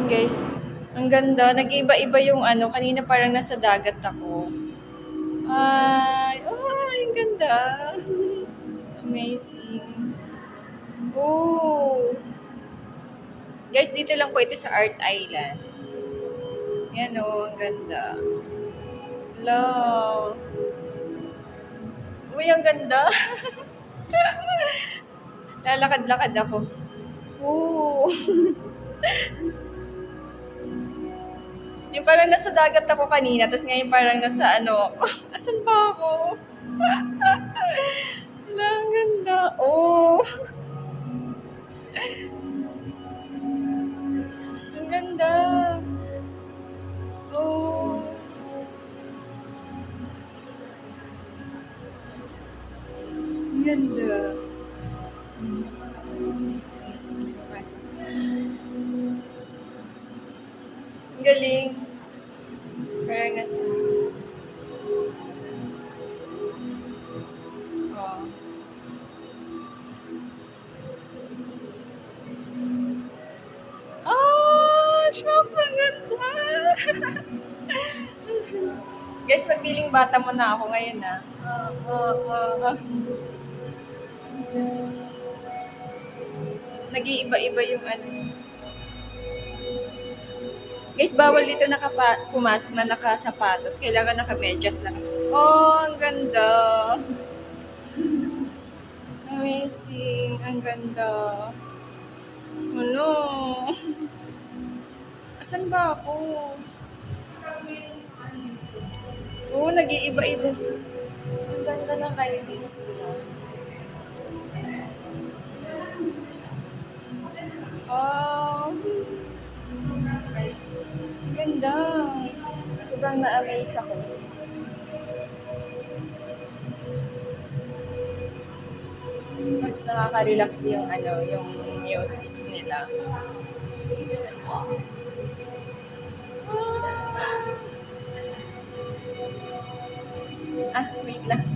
Guys, ang ganda. Nag-iba-iba yung ano. Kanina parang nasa dagat ako. Ay, ang ganda. Amazing. Oh. Guys, dito lang po ito sa Art Island. Yan o, ang ganda. Hello. Uy, ang ganda. Lalakad-lakad ako. Oh. Yung parang nasa dagat ako kanina, tapos ngayon parang nasa ano, asan ba ako? Wala, ang ganda. Oh. Ang ganda. Oh. Ang ganda. Ang galing. Parang nasa... Oh. Shock! Ang ganda! Guys, magpiling bata mo na ako ngayon, ah. Nag-iiba-iba yung ano. Guys, bawal dito pumasok na nakasapatos. Kailangan nakamedyas lang. Oh, ang ganda. Amazing. Ang ganda. Ano? Asan ba ako? Oo, nag-iiba-iba. Ang ganda ng lightings nila. Oh. Ganda. Sobrang na-amaze ako. Mas nakaka-relax yung ano, yung music nila. Wait lang.